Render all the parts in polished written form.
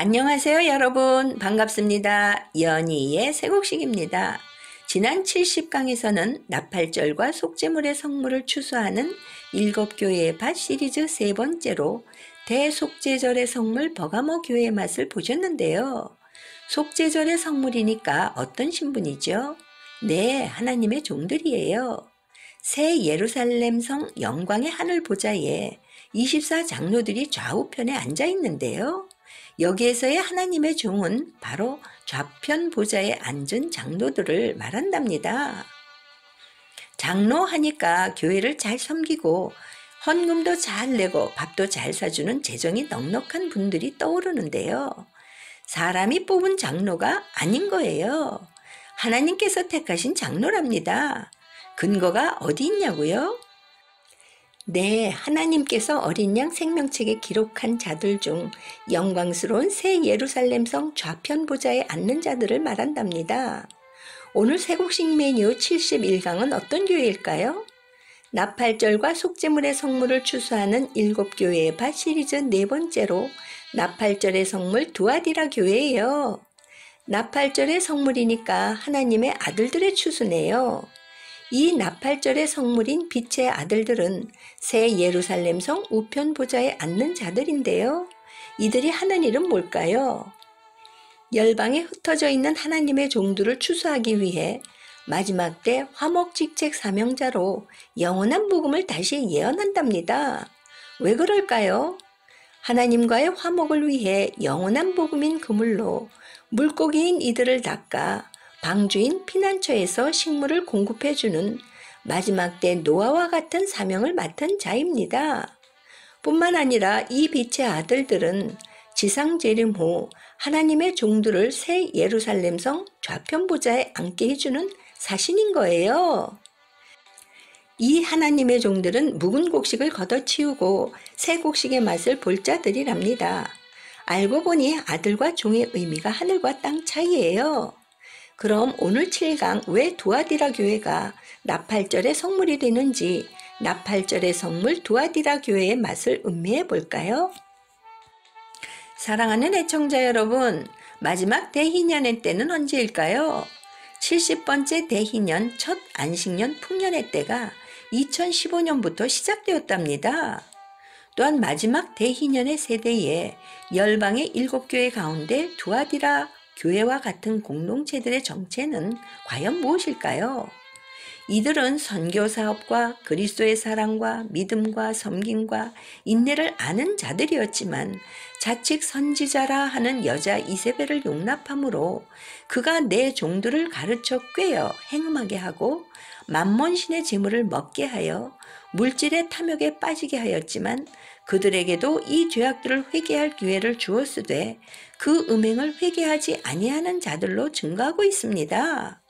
안녕하세요, 여러분. 반갑습니다. 연희의 새곡식입니다. 지난 70강에서는 나팔절과 속죄물의 성물을 추수하는 7교회의 밭 시리즈 세 번째로 대속죄절의 성물 버가모 교회의 맛을 보셨는데요. 속죄절의 성물이니까 어떤 신분이죠? 네, 하나님의 종들이에요. 새 예루살렘 성 영광의 하늘 보좌에 24 장로들이 좌우편에 앉아 있는데요. 여기에서의 하나님의 종은 바로 좌편 보좌에 앉은 장로들을 말한답니다. 장로 하니까 교회를 잘 섬기고 헌금도 잘 내고 밥도 잘 사주는 재정이 넉넉한 분들이 떠오르는데요. 사람이 뽑은 장로가 아닌 거예요. 하나님께서 택하신 장로랍니다. 근거가 어디 있냐고요? 네, 하나님께서 어린 양 생명책에 기록한 자들 중 영광스러운 새 예루살렘 성 좌편 보좌에 앉는 자들을 말한답니다. 오늘 새곡식 메뉴 71강은 어떤 교회일까요? 나팔절과 속죄물의 성물을 추수하는 7교회의 밭 시리즈 네 번째로 나팔절의 성물 두아디라 교회예요. 나팔절의 성물이니까 하나님의 아들들의 추수네요. 이 나팔절의 성물인 빛의 아들들은 새 예루살렘 성 우편 보좌에 앉는 자들인데요. 이들이 하는 일은 뭘까요? 열방에 흩어져 있는 하나님의 종들을 추수하기 위해 마지막 때 화목직책 사명자로 영원한 복음을 다시 예언한답니다. 왜 그럴까요? 하나님과의 화목을 위해 영원한 복음인 그물로 물고기인 이들을 닦아 방주인 피난처에서 식물을 공급해주는 마지막 때 노아와 같은 사명을 맡은 자입니다. 뿐만 아니라 이 빛의 아들들은 지상 재림 후 하나님의 종들을 새 예루살렘 성 좌편 보좌에 앉게 해주는 사신인 거예요. 이 하나님의 종들은 묵은 곡식을 걷어치우고 새 곡식의 맛을 볼 자들이랍니다. 알고 보니 아들과 종의 의미가 하늘과 땅 차이예요. 그럼 오늘 7강 왜 두아디라 교회가 나팔절의 성물이 되는지 나팔절의 성물 두아디라 교회의 맛을 음미해 볼까요? 사랑하는 애청자 여러분, 마지막 대희년의 때는 언제일까요? 70번째 대희년 첫 안식년 풍년의 때가 2015년부터 시작되었답니다. 또한 마지막 대희년의 세대에 열방의 7교회 가운데 두아디라 교회와 같은 공동체들의 정체는 과연 무엇일까요? 이들은 선교사업과 그리스도의 사랑과 믿음과 섬김과 인내를 아는 자들이었지만 자칭 선지자라 하는 여자 이세벨을 용납함으로 그가 내 종들을 가르쳐 꿰어 행음하게 하고 만몬신의 재물을 먹게 하여 물질의 탐욕에 빠지게 하였지만 그들에게도 이 죄악들을 회개할 기회를 주었으되 그 음행을 회개하지 아니하는 자들로 증거하고 있습니다.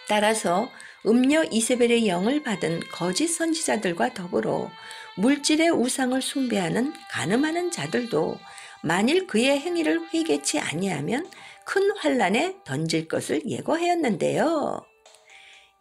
따라서 음녀 이세벨의 영을 받은 거짓 선지자들과 더불어 물질의 우상을 숭배하는 간음하는 자들도 만일 그의 행위를 회개치 아니하면 큰 환난에 던질 것을 예고하였는데요.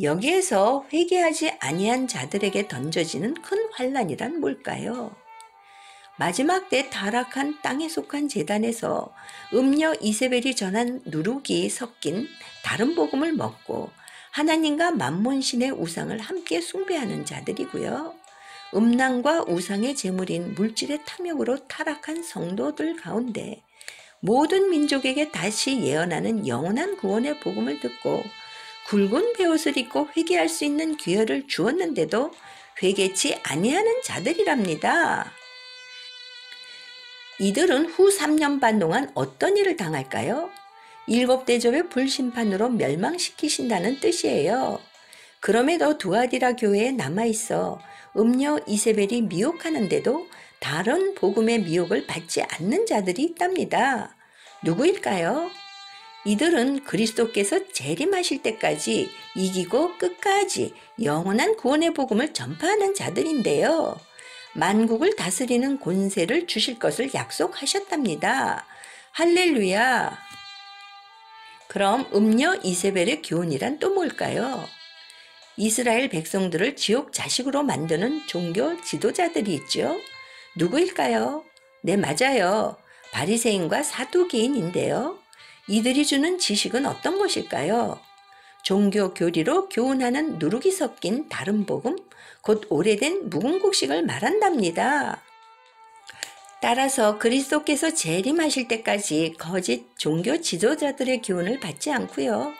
여기에서 회개하지 아니한 자들에게 던져지는 큰 환난이란 뭘까요? 마지막 때 타락한 땅에 속한 제단에서 음녀 이세벨이 전한 누룩이 섞인 다른 복음을 먹고 하나님과 만몬신의 우상을 함께 숭배하는 자들이고요. 음란과 우상의 제물인 물질의 탐욕으로 타락한 성도들 가운데 모든 민족에게 다시 예언하는 영원한 구원의 복음을 듣고 굵은 베옷을 입고 회개할 수 있는 기회를 주었는데도 회개치 아니하는 자들이랍니다. 이들은 후 3년 반 동안 어떤 일을 당할까요? 7대접의 불심판으로 멸망시키신다는 뜻이에요. 그럼에도 두아디라 교회에 남아있어 음녀 이세벨이 미혹하는데도 다른 복음의 미혹을 받지 않는 자들이 있답니다. 누구일까요? 이들은 그리스도께서 재림하실 때까지 이기고 끝까지 영원한 구원의 복음을 전파하는 자들인데요. 만국을 다스리는 권세를 주실 것을 약속하셨답니다. 할렐루야! 그럼 음녀 이세벨의 교훈이란 또 뭘까요? 이스라엘 백성들을 지옥 자식으로 만드는 종교 지도자들이 있죠. 누구일까요? 네, 맞아요. 바리새인과 사두개인인데요. 이들이 주는 지식은 어떤 것일까요? 종교 교리로 교훈하는 누룩이 섞인 다른 복음, 곧 오래된 묵은 곡식을 말한답니다. 따라서 그리스도께서 재림하실 때까지 거짓 종교 지도자들의 교훈을 받지 않고요.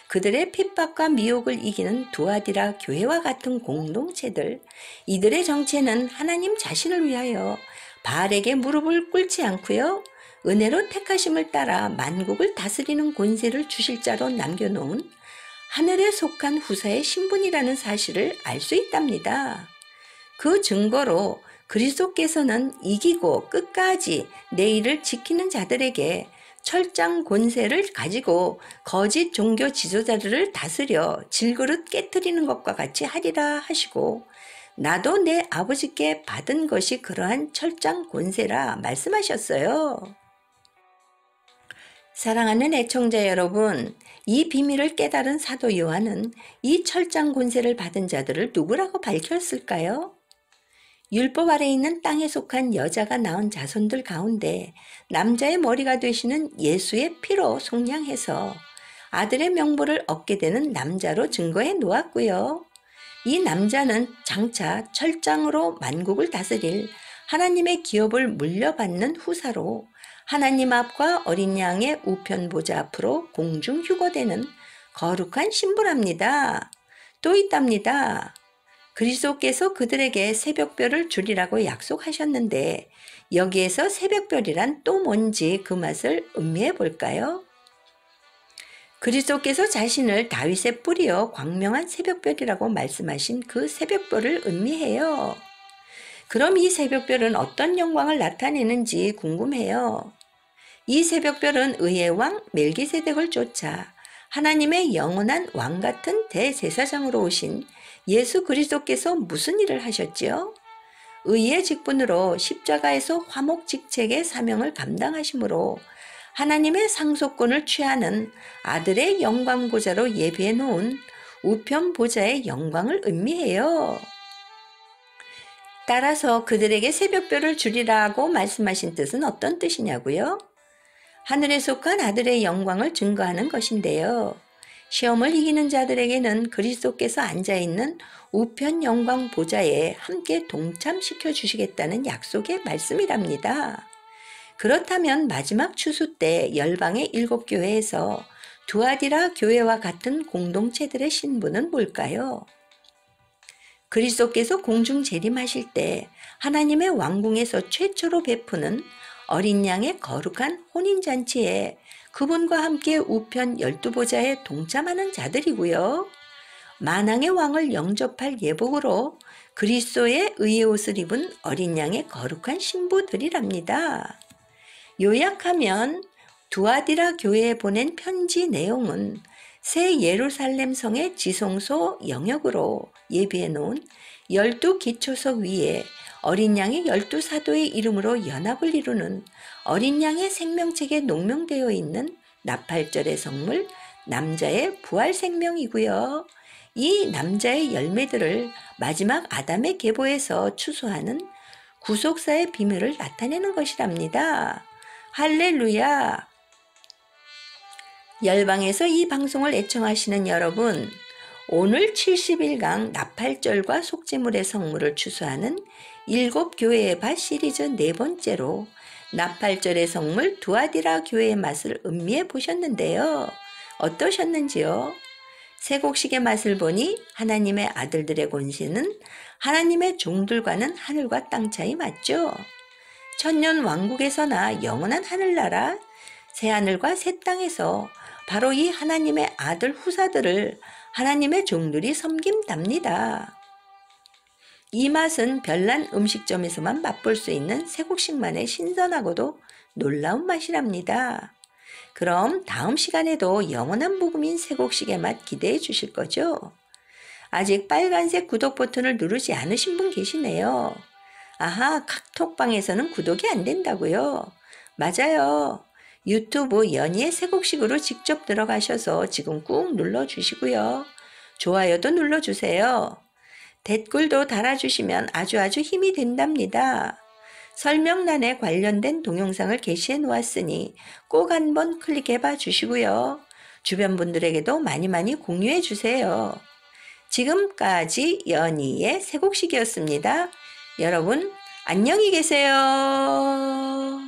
그들의 핍박과 미혹을 이기는 두아디라 교회와 같은 공동체들, 이들의 정체는 하나님 자신을 위하여 바알에게 무릎을 꿇지 않고요. 은혜로 택하심을 따라 만국을 다스리는 권세를 주실 자로 남겨놓은 하늘에 속한 후사의 신분이라는 사실을 알 수 있답니다. 그 증거로 그리스도께서는 이기고 끝까지 내 일을 지키는 자들에게 철장 권세를 가지고 거짓 종교 지도자들을 다스려 질그릇 깨뜨리는 것과 같이 하리라 하시고, 나도 내 아버지께 받은 것이 그러한 철장 권세라 말씀하셨어요. 사랑하는 애청자 여러분, 이 비밀을 깨달은 사도 요한은 이 철장 권세를 받은 자들을 누구라고 밝혔을까요? 율법 아래 있는 땅에 속한 여자가 낳은 자손들 가운데 남자의 머리가 되시는 예수의 피로 속량해서 아들의 명분을 얻게 되는 남자로 증거해 놓았고요. 이 남자는 장차 철장으로 만국을 다스릴 하나님의 기업을 물려받는 후사로 하나님 앞과 어린 양의 우편 보좌 앞으로 공중 휴거되는 거룩한 신부랍니다. 또 있답니다. 그리스도께서 그들에게 새벽별을 주리라고 약속하셨는데 여기에서 새벽별이란 또 뭔지 그 맛을 음미해 볼까요? 그리스도께서 자신을 다윗의 뿌리여 광명한 새벽별이라고 말씀하신 그 새벽별을 음미해요. 그럼 이 새벽별은 어떤 영광을 나타내는지 궁금해요. 이 새벽별은 의의 왕 멜기세덱을 쫓아 하나님의 영원한 왕 같은 대제사장으로 오신 예수 그리스도께서 무슨 일을 하셨지요? 의의 직분으로 십자가에서 화목직책의 사명을 감당하심으로 하나님의 상속권을 취하는 아들의 영광 보좌로 예비해 놓은 우편 보좌의 영광을 의미해요. 따라서 그들에게 새벽별을 주리라고 말씀하신 뜻은 어떤 뜻이냐고요? 하늘에 속한 아들의 영광을 증거하는 것인데요. 시험을 이기는 자들에게는 그리스도께서 앉아있는 우편 영광 보좌에 함께 동참시켜 주시겠다는 약속의 말씀이랍니다. 그렇다면 마지막 추수 때 열방의 7교회에서 두아디라 교회와 같은 공동체들의 신분은 뭘까요? 그리스도께서 공중 재림하실 때 하나님의 왕궁에서 최초로 베푸는 어린 양의 거룩한 혼인잔치에 그분과 함께 우편 12보좌에 동참하는 자들이고요. 만왕의 왕을 영접할 예복으로 그리스도의 의의 옷을 입은 어린 양의 거룩한 신부들이랍니다. 요약하면 두아디라 교회에 보낸 편지 내용은 새 예루살렘 성의 지성소 영역으로 예비해 놓은 12기초석 위에 어린 양의 12사도의 이름으로 연합을 이루는 어린 양의 생명책에 농명되어 있는 나팔절의 성물 남자의 부활 생명이고요. 이 남자의 열매들을 마지막 아담의 계보에서 추수하는 구속사의 비밀을 나타내는 것이랍니다. 할렐루야! 열방에서 이 방송을 애청하시는 여러분, 오늘 70일강 나팔절과 속죄물의 성물을 추수하는 7교회의 밭 시리즈 4번째로 나팔절의 성물 두아디라 교회의 맛을 음미해 보셨는데요. 어떠셨는지요? 세곡식의 맛을 보니 하나님의 아들들의 권세는 하나님의 종들과는 하늘과 땅 차이 맞죠? 천년 왕국에서나 영원한 하늘나라, 새하늘과 새 땅에서 바로 이 하나님의 아들 후사들을 하나님의 종들이 섬긴답니다. 이 맛은 별난 음식점에서만 맛볼 수 있는 세곡식만의 신선하고도 놀라운 맛이랍니다. 그럼 다음 시간에도 영원한 복음인 세곡식의 맛 기대해 주실 거죠? 아직 빨간색 구독 버튼을 누르지 않으신 분 계시네요. 아하, 카톡방에서는 구독이 안 된다고요? 맞아요. 유튜브 연희의 세곡식으로 직접 들어가셔서 지금 꾹 눌러주시고요. 좋아요도 눌러주세요. 댓글도 달아주시면 아주 힘이 된답니다. 설명란에 관련된 동영상을 게시해 놓았으니 꼭 한번 클릭해 봐 주시고요. 주변 분들에게도 많이 많이 공유해 주세요. 지금까지 연희의 새곡식이었습니다. 여러분 안녕히 계세요.